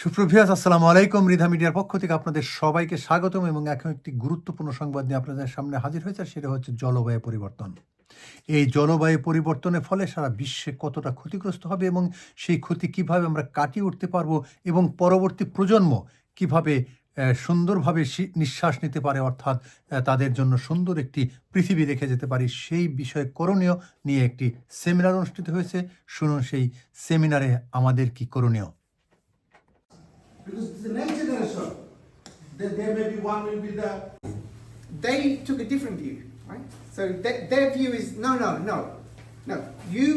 সুপ্রভিয়াস আসসালামু আলাইকুম। রিধা মিডিয়ার পক্ষ থেকে আপনাদের সবাইকে স্বাগতম এবং এখন একটি গুরুত্বপূর্ণ সংবাদ নিয়ে আপনাদের সামনে হাজির হয়েছে, সেটা হচ্ছে জলবায়ু পরিবর্তন। এই জলবায়ু পরিবর্তনের ফলে সারা বিশ্বে কতটা ক্ষতিগ্রস্ত হবে এবং সেই ক্ষতি কিভাবে আমরা কাটিয়ে উঠতে পারবো এবং পরবর্তী প্রজন্ম কিভাবে সুন্দরভাবে নিঃশ্বাস নিতে পারে, অর্থাৎ তাদের জন্য সুন্দর একটি পৃথিবী রেখে যেতে পারি, সেই বিষয়ে করণীয় নিয়ে একটি সেমিনার অনুষ্ঠিত হয়েছে। শুনুন সেই সেমিনারে আমাদের কি করণীয়। Because the next generation, there may be one will be the. They took a different view, right? So their view is no. You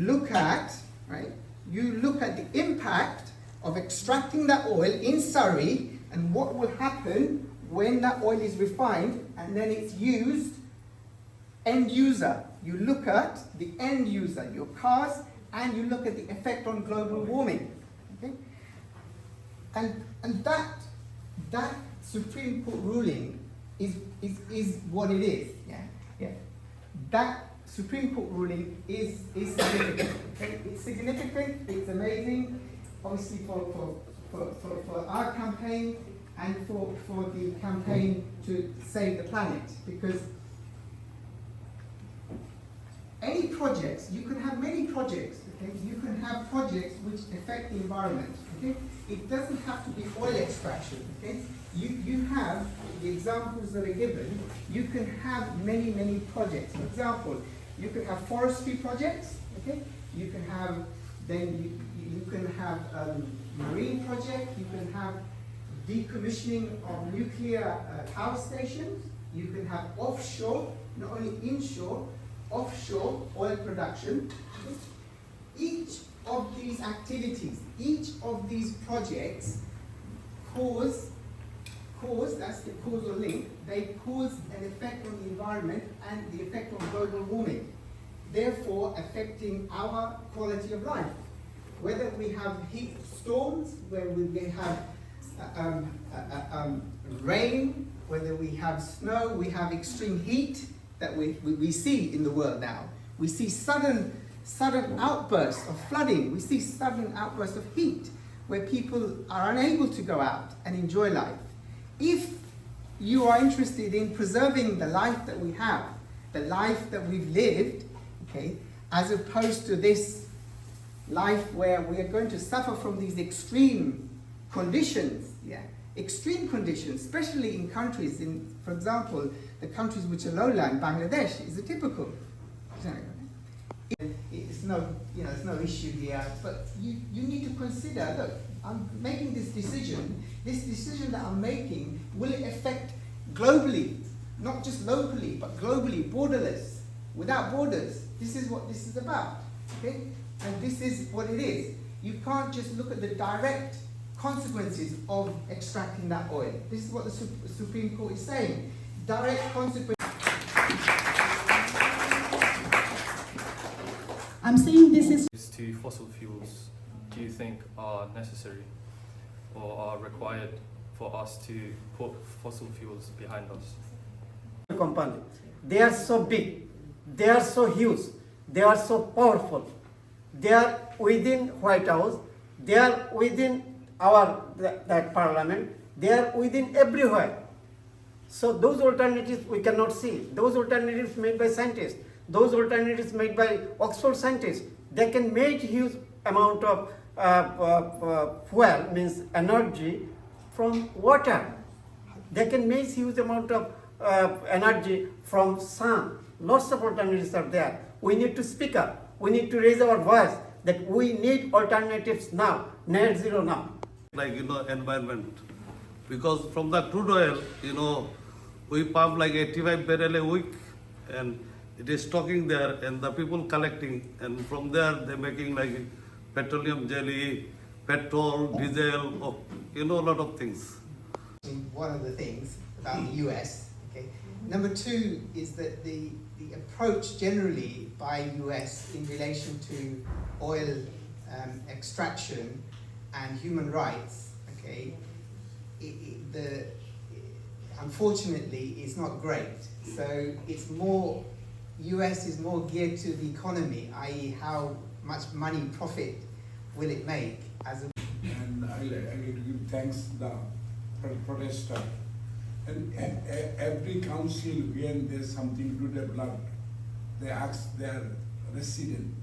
look at, right? You look at the impact of extracting that oil in Surrey and what will happen when that oil is refined and then it's used. End user. You look at the end user, your cars, and you look at the effect on global warming. Okay. And that Supreme Court ruling is what it is. Yeah. That Supreme Court ruling is significant. Okay? It's significant. It's amazing. Obviously for our campaign and for the campaign to save the planet, because any projects, you can have many projects. Okay? You can have projects which affect the environment. Okay? It doesn't have to be oil extraction. Okay? You have the examples that are given. You can have many projects. For example, you can have forestry projects. Okay? You can have you can have marine project. You can have decommissioning of nuclear power stations. You can have offshore, not only inshore, offshore oil production. Each of these activities, each of these projects cause, that's the causal link, they cause an effect on the environment and the effect on global warming, therefore affecting our quality of life. Whether we have heat storms, where we have rain, whether we have snow, we have extreme heat that we see in the world now. We see sudden outbursts of flooding. We see sudden outbursts of heat where people are unable to go out and enjoy life. If you are interested in preserving the life that we have, the life that we've lived, okay, as opposed to this life where we are going to suffer from these extreme conditions, extreme conditions, especially in countries, for example, the countries which are lowland. Bangladesh is a typical. It's no issue here, but you need to consider, look, I'm making this decision that I'm making, will it affect globally, not just locally, but globally, borderless, without borders. This is what this is about, okay? And this is what it is. You can't just look at the direct consequences of extracting that oil. This is what the Supreme Court is saying. Direct consequences. I'm saying this is to fossil fuels do you think are necessary or are required for us to put fossil fuels behind us? Company. They are so big, they are so huge, they are so powerful. They are within White House, they are within that parliament, they are within everywhere. So those alternatives we cannot see. Those alternatives made by scientists, those alternatives made by Oxford scientists, they can make huge amount of fuel, means energy, from water. They can make huge amount of energy from sun. Lots of alternatives are there. We need to speak up. We need to raise our voice that we need alternatives now, net zero now. Like, environment. Because from the crude oil, we pump like 85 barrel a week and it is stocking there and the people collecting, and from there they're making like petroleum jelly, petrol, diesel, a lot of things. One of the things about the US. Okay. Number two is that the approach generally by US in relation to oil extraction and human rights, okay, unfortunately is not great. So it's more, US is more geared to the economy, i.e. how much money, profit will it make as a. And I need to give thanks the protester. And every council, when there's something to develop, they ask their resident.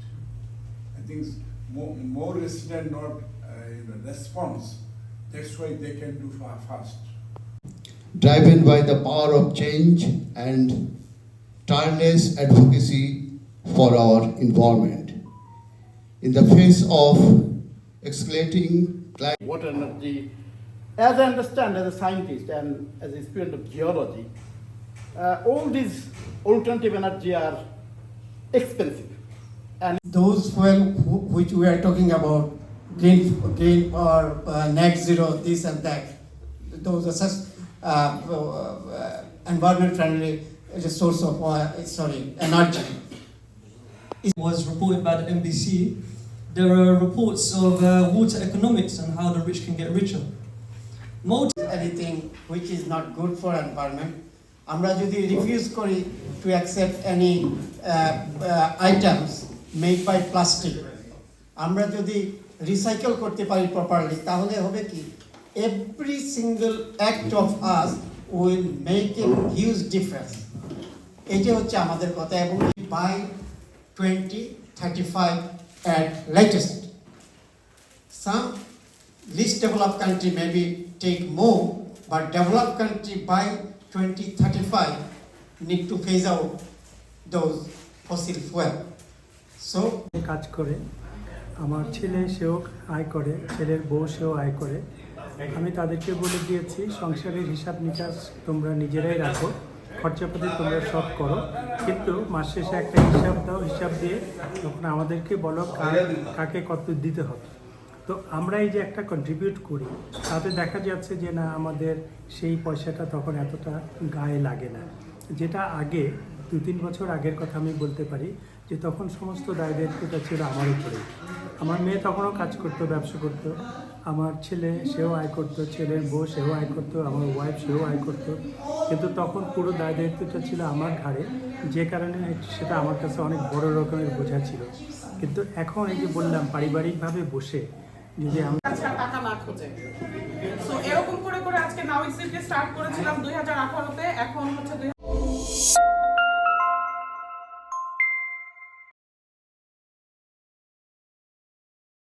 I think more resident not response. That's why they can do fast. Driven by the power of change and tireless advocacy for our environment. In the face of escalating climate Water energy, as I understand as a scientist and as a student of geology, all these alternative energy are expensive. Those fuel which we are talking about, green or net zero, this and that, those are such environment friendly source of energy. Was reported by the NBC. There are reports of water economics and how the rich can get richer. Anything which is not good for environment, আমরা যদি refuse করি to accept any items made by plastic, আমরা যদি recycle করতে পারি properly, তাহলে হবে কি every single act of us will make a huge difference. এটা হচ্ছে আমাদের কথা, এবং by 2035 at latest. Some least developed country maybe take more, but developed country by 2035 need to phase out those fossil fuel. So কাজ করে, আমার ছেলে সেও আয় করে, ছেলের বউ সেও আয় করে। আমি তাদেরকে বলে দিয়েছি সংসারের হিসাব নিকাশ তোমরা নিজেরাই রাখো, খরচাপাতি তোমরা সব করো, কিন্তু মাস শেষে একটা হিসাব দাও, হিসাব দিয়ে তখন আমাদেরকে বলো কাকে কত দিতে হবে। তো আমরা এই যে একটা কন্ট্রিবিউট করি, তাতে দেখা যাচ্ছে যে না আমাদের সেই পয়সাটা তখন এতটা গায়ে লাগে না। যেটা আগে 2-3 বছর আগের কথা আমি বলতে পারি, যে তখন সমস্ত দায় দায়িত্বটা ছিল আমার উপরে। আমার মেয়ে তখনও কাজ করতো, ব্যবসা করতো, আমার ছেলে সেও আয় করতো, ছেলের বউ সেও আয় করতো, আমার ওয়াইফ সেও আয় করতো, কিন্তু তখন পুরো দায় দায়িত্বটা ছিল আমার ঘাড়ে, যে কারণে সেটা আমার কাছে অনেক বড় রকমের বোঝা ছিল। কিন্তু এখন এই যে বললাম পারিবারিকভাবে বসে যদি আমি টাকা না খোঁজে, তো এরকম করে করে আজকে নাও স্টার্ট করেছিলাম 2018-তে, এখন হচ্ছে